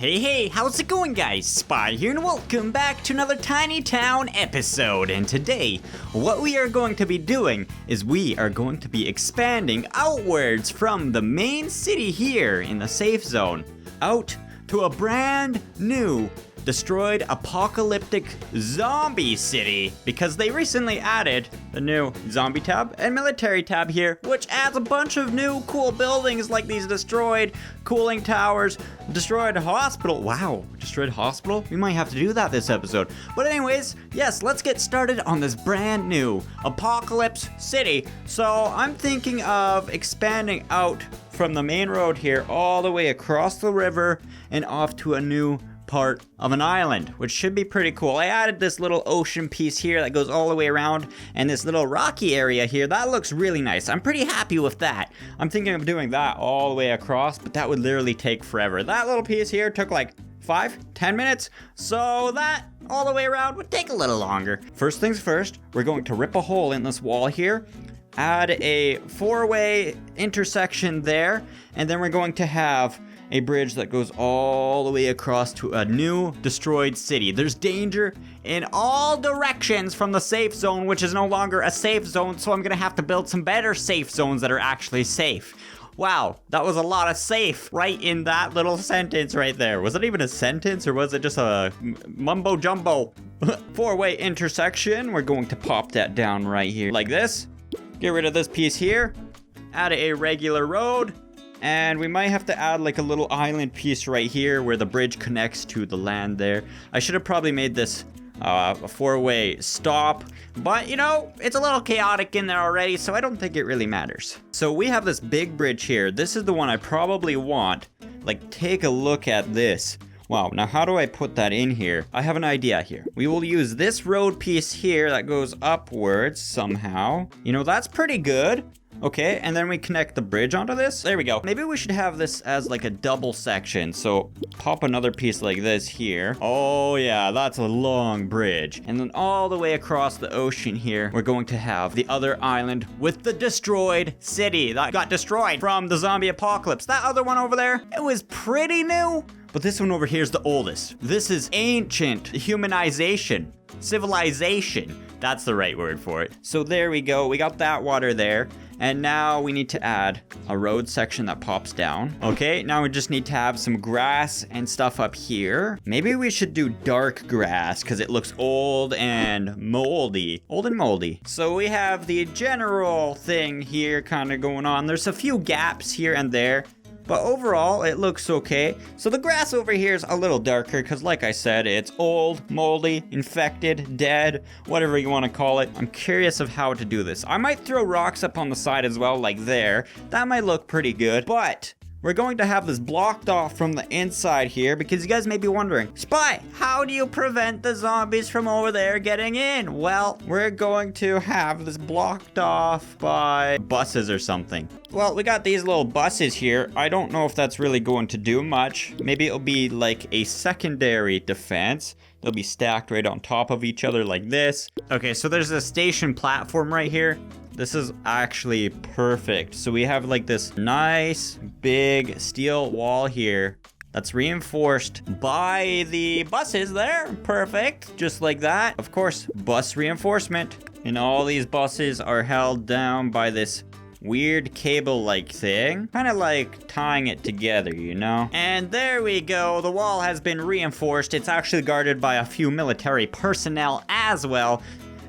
Hey, how's it going guys? Spy here and welcome back to another Tiny Town episode. And today, what we are going to be doing is we are going to be expanding outwards from the main city here in the safe zone out to a brand new destroyed apocalyptic zombie city because they recently added the new zombie tab and military tab here, which adds a bunch of new cool buildings like these destroyed cooling towers, destroyed hospital. Wow, destroyed hospital? We might have to do that this episode. But anyways, yes, let's get started on this brand new apocalypse city. So I'm thinking of expanding out from the main road here all the way across the river and off to a new part of an island, which should be pretty cool. I added this little ocean piece here that goes all the way around, and this little rocky area here, that looks really nice. I'm pretty happy with that. I'm thinking of doing that all the way across, but that would literally take forever. That little piece here took like 5-10 minutes, so that all the way around would take a little longer. First things first, we're going to rip a hole in this wall here, add a 4-way intersection there, and then we're going to have a bridge that goes all the way across to a new destroyed city. There's danger in all directions from the safe zone, which is no longer a safe zone, so I'm gonna have to build some better safe zones that are actually safe. Wow, that was a lot of safe right in that little sentence right there. Was it even a sentence or was it just a mumbo jumbo? 4-way intersection, we're going to pop that down right here like this. Get rid of this piece here, add a regular road, and we might have to add like a little island piece right here where the bridge connects to the land there. I should have probably made this a 4-way stop, but you know, it's a little chaotic in there already, so I don't think it really matters. So we have this big bridge here. This is the one I probably want. Like, take a look at this. Wow, now how do I put that in here? I have an idea here. We will use this road piece here that goes upwards somehow. You know, that's pretty good. Okay, and then we connect the bridge onto this. There we go. Maybe we should have this as like a double section. So pop another piece like this here. Oh yeah, that's a long bridge. And then all the way across the ocean here, we're going to have the other island with the destroyed city that got destroyed from the zombie apocalypse. That other one over there, it was pretty new. But this one over here is the oldest. This is ancient humanization, civilization. That's the right word for it. So there we go. We got that water there. And now we need to add a road section that pops down. Okay, now we just need to have some grass and stuff up here. Maybe we should do dark grass because it looks old and moldy. Old and moldy. So we have the general thing here kind of going on. There's a few gaps here and there, but overall, it looks okay. So the grass over here is a little darker because, like I said, it's old, moldy, infected, dead, whatever you want to call it. I'm curious of how to do this. I might throw rocks up on the side as well, like there. That might look pretty good, but we're going to have this blocked off from the inside here because you guys may be wondering, Spy, how do you prevent the zombies from over there getting in? Well, we're going to have this blocked off by buses or something. Well, we got these little buses here. I don't know if that's really going to do much. Maybe it'll be like a secondary defense. They'll be stacked right on top of each other like this. Okay, so there's a station platform right here. This is actually perfect. So we have like this nice big steel wall here that's reinforced by the buses there. Perfect, just like that. Of course, bus reinforcement. And all these buses are held down by this weird cable-like thing. Kind of like tying it together, you know? And there we go. The wall has been reinforced. It's actually guarded by a few military personnel as well.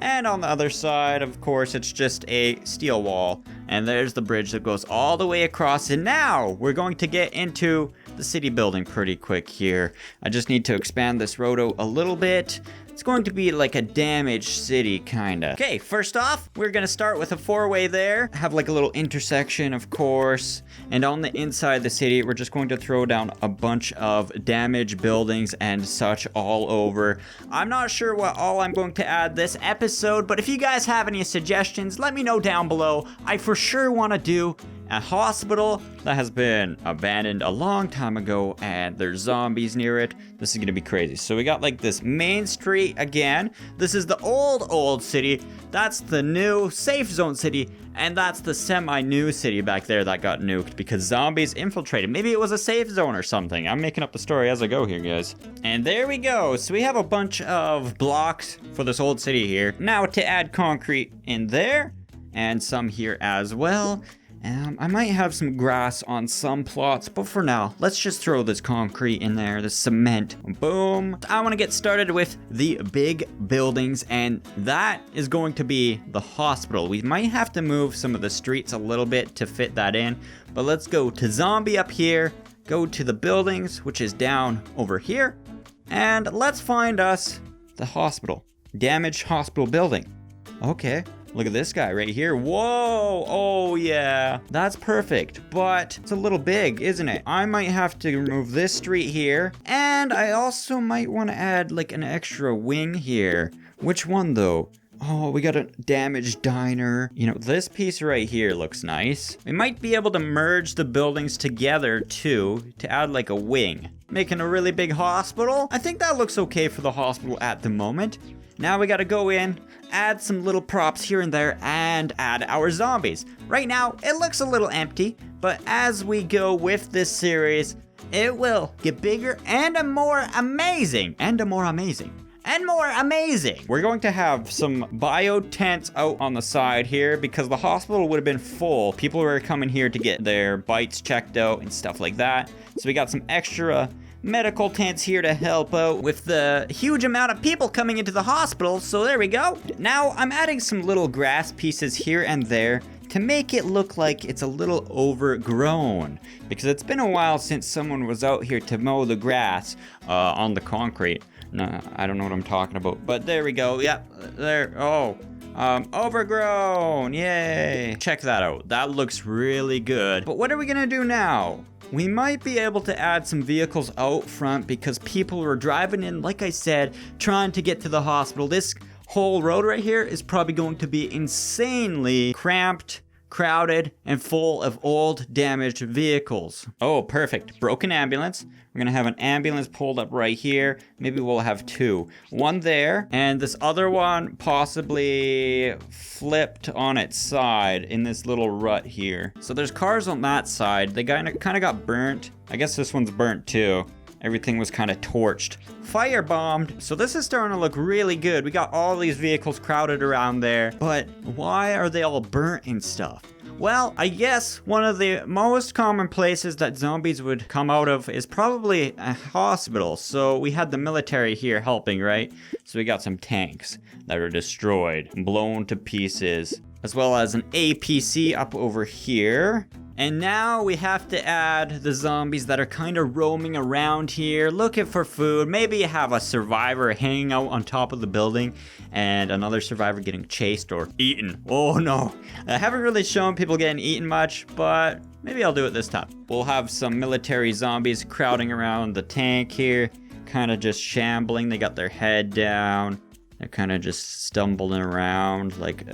And on the other side, of course, it's just a steel wall. And there's the bridge that goes all the way across. And now we're going to get into the city building pretty quick here. I just need to expand this road a little bit. It's going to be like a damaged city, kinda. Okay, first off, we're gonna start with a 4-way there. Have like a little intersection, of course. And on the inside of the city, we're just going to throw down a bunch of damaged buildings and such all over. I'm not sure what all I'm going to add this episode, but if you guys have any suggestions, let me know down below. I for sure wanna do a hospital that has been abandoned a long time ago and there's zombies near it. This is gonna be crazy. So we got like this main street again. This is the old city. That's the new safe zone city. And that's the semi-new city back there that got nuked because zombies infiltrated. Maybe it was a safe zone or something. I'm making up the story as I go here, guys. And there we go. So we have a bunch of blocks for this old city here. Now to add concrete in there and some here as well. I might have some grass on some plots, but for now, let's just throw this concrete in there, the cement. Boom. I want to get started with the big buildings, and that is going to be the hospital. We might have to move some of the streets a little bit to fit that in, but let's go to zombie up here, go to the buildings, which is down over here, and let's find us the hospital. Damaged hospital building. Okay. Look at this guy right here. Whoa! Oh, yeah. That's perfect. But it's a little big, isn't it? I might have to remove this street here. And I also might want to add like an extra wing here. Which one though? Oh, we got a damaged diner. You know, this piece right here looks nice. We might be able to merge the buildings together too to add like a wing. Making a really big hospital. I think that looks okay for the hospital at the moment. Now we gotta go in, add some little props here and there, and add our zombies. Right now, it looks a little empty, but as we go with this series, it will get bigger and more amazing. We're going to have some bio tents out on the side here because the hospital would have been full. People were coming here to get their bites checked out and stuff like that. So we got some extra medical tents here to help out with the huge amount of people coming into the hospital, so there we go. Now I'm adding some little grass pieces here and there to make it look like it's a little overgrown because it's been a while since someone was out here to mow the grass on the concrete. No, I don't know what I'm talking about, but there we go. Yep, there. Oh, overgrown. Yay. Check that out. That looks really good. But what are we gonna do now? We might be able to add some vehicles out front because people were driving in, like I said, trying to get to the hospital. This whole road right here is probably going to be insanely cramped, crowded, and full of old, damaged vehicles. Oh, perfect. Broken ambulance. We're gonna have an ambulance pulled up right here. Maybe we'll have two. One there, and this other one possibly flipped on its side in this little rut here. So there's cars on that side. They kind of got burnt. I guess this one's burnt too. Everything was kind of torched. Firebombed. So this is starting to look really good. We got all these vehicles crowded around there. But why are they all burnt and stuff? Well, I guess one of the most common places that zombies would come out of is probably a hospital. So we had the military here helping, right? So we got some tanks that are destroyed, blown to pieces, as well as an APC up over here. And now we have to add the zombies that are kind of roaming around here, looking for food. Maybe you have a survivor hanging out on top of the building and another survivor getting chased or eaten. Oh no, I haven't really shown people getting eaten much, but maybe I'll do it this time. We'll have some military zombies crowding around the tank here, kind of just shambling. They got their head down. They're kind of just stumbling around like,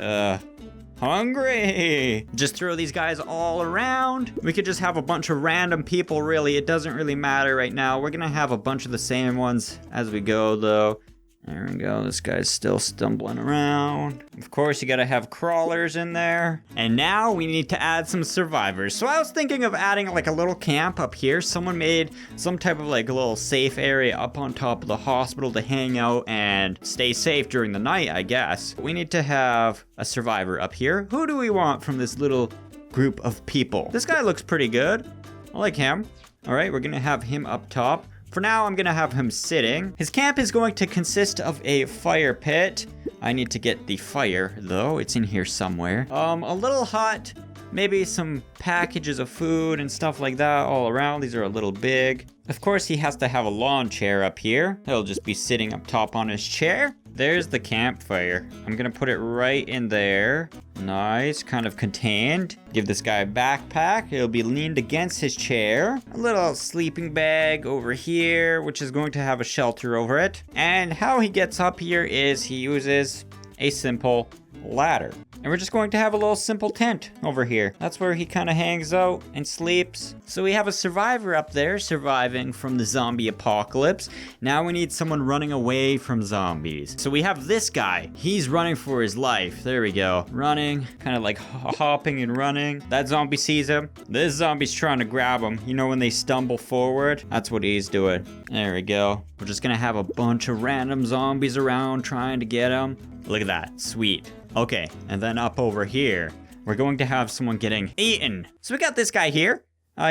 hungry. Just throw these guys all around. We could just have a bunch of random people, really. It doesn't really matter right now. We're gonna have a bunch of the same ones as we go, though. There we go. This guy's still stumbling around. Of course, you gotta have crawlers in there. And now we need to add some survivors. So I was thinking of adding like a little camp up here. Someone made some type of like a little safe area up on top of the hospital to hang out and stay safe during the night, I guess. We need to have a survivor up here. Who do we want from this little group of people? This guy looks pretty good. I like him. All right, we're gonna have him up top. For now, I'm gonna have him sitting. His camp is going to consist of a fire pit. I need to get the fire, though. It's in here somewhere. A little hut, maybe some packages of food and stuff like that all around. These are a little big. Of course, he has to have a lawn chair up here. He'll just be sitting up top on his chair. There's the campfire. I'm gonna put it right in there. Nice, kind of contained. Give this guy a backpack. It'll be leaned against his chair. A little sleeping bag over here, which is going to have a shelter over it. And how he gets up here is he uses a simple ladder. And we're just going to have a little simple tent over here. That's where he kind of hangs out and sleeps. So we have a survivor up there surviving from the zombie apocalypse. Now we need someone running away from zombies. So we have this guy. He's running for his life. There we go. Running, kind of like hopping and running. That zombie sees him. This zombie's trying to grab him. You know when they stumble forward? That's what he's doing. There we go. We're just gonna have a bunch of random zombies around trying to get him. Look at that. Sweet. Okay, and then up over here, we're going to have someone getting eaten. So we got this guy here.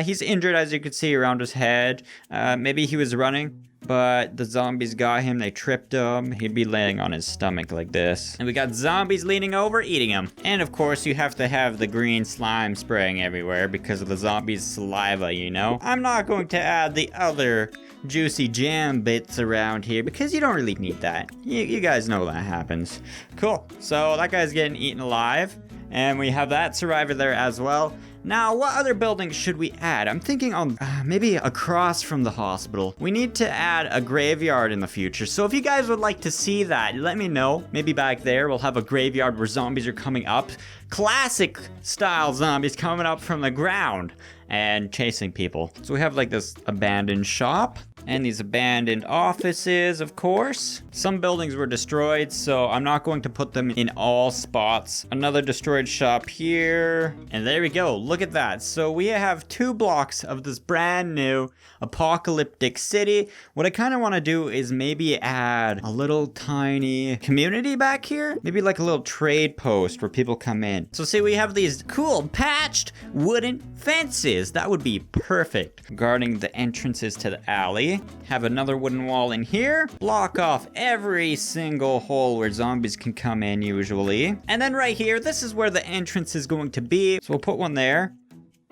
He's injured, as you can see, around his head. Maybe he was running, but the zombies got him. They tripped him. He'd be laying on his stomach like this. And we got zombies leaning over, eating him. And of course, you have to have the green slime spraying everywhere because of the zombies' saliva, you know? I'm not going to add the other juicy jam bits around here because you don't really need that. You guys know that happens. Cool. So that guy's getting eaten alive. And we have that survivor there as well. Now, what other buildings should we add? I'm thinking on maybe across from the hospital. We need to add a graveyard in the future. So if you guys would like to see that, let me know. Maybe back there we'll have a graveyard where zombies are coming up. Classic style zombies coming up from the ground and chasing people. So we have like this abandoned shop. And these abandoned offices, of course. Some buildings were destroyed, so I'm not going to put them in all spots. Another destroyed shop here. And there we go. Look at that. So we have 2 blocks of this brand new apocalyptic city. What I kind of want to do is maybe add a little tiny community back here. Maybe like a little trade post where people come in. So see, we have these cool patched wooden fences. That would be perfect. Guarding the entrances to the alley. Have another wooden wall in here. Block off every single hole where zombies can come in usually. And then right here, this is where the entrance is going to be. So we'll put one there.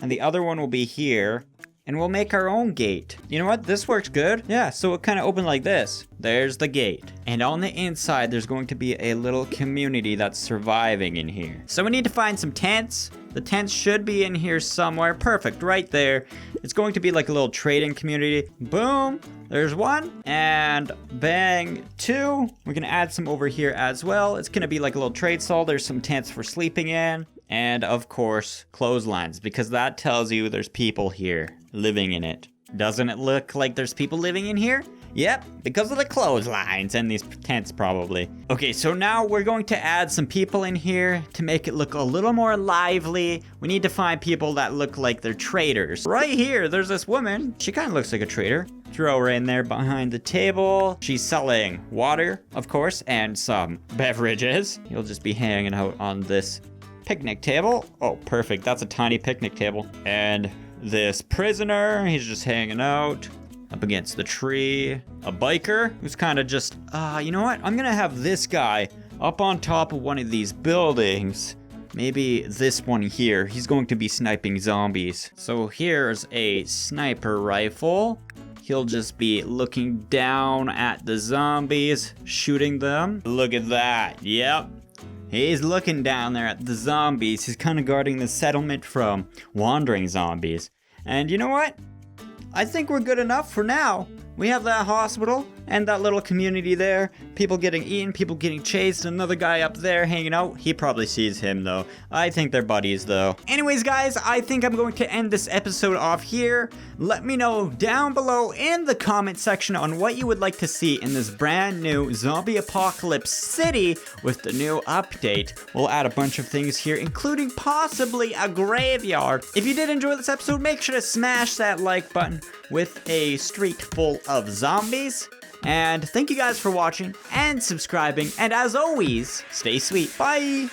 And the other one will be here. And we'll make our own gate. You know what? This works good. Yeah, so it kind of opened like this. There's the gate. And on the inside, there's going to be a little community that's surviving in here. So we need to find some tents. The tents should be in here somewhere. Perfect, right there. It's going to be like a little trading community. Boom, there's one. And bang, 2. We're gonna add some over here as well. It's gonna be like a little trade stall. There's some tents for sleeping in. And of course, clotheslines, because that tells you there's people here living in it. Doesn't it look like there's people living in here? Yep, because of the clotheslines and these tents probably. Okay, so now we're going to add some people in here to make it look a little more lively. We need to find people that look like they're traders. Right here, there's this woman. She kind of looks like a trader. Throw her in there behind the table. She's selling water, of course, and some beverages. You'll just be hanging out on this picnic table. Oh, perfect. That's a tiny picnic table. And this prisoner, he's just hanging out up against the tree. A biker who's kind of just, you know what? I'm gonna have this guy up on top of one of these buildings. Maybe this one here. He's going to be sniping zombies. So here's a sniper rifle. He'll just be looking down at the zombies, shooting them. Look at that. Yep. He's looking down there at the zombies. He's kind of guarding the settlement from wandering zombies. And you know what? I think we're good enough for now. We have that hospital and that little community there. People getting eaten, people getting chased. Another guy up there hanging out. He probably sees him though. I think they're buddies though. Anyways guys, I think I'm going to end this episode off here. Let me know down below in the comment section on what you would like to see in this brand new zombie apocalypse city with the new update. We'll add a bunch of things here, including possibly a graveyard. If you did enjoy this episode, make sure to smash that like button with a street full of zombies. And thank you guys for watching and subscribing. And as always, stay sweet. Bye.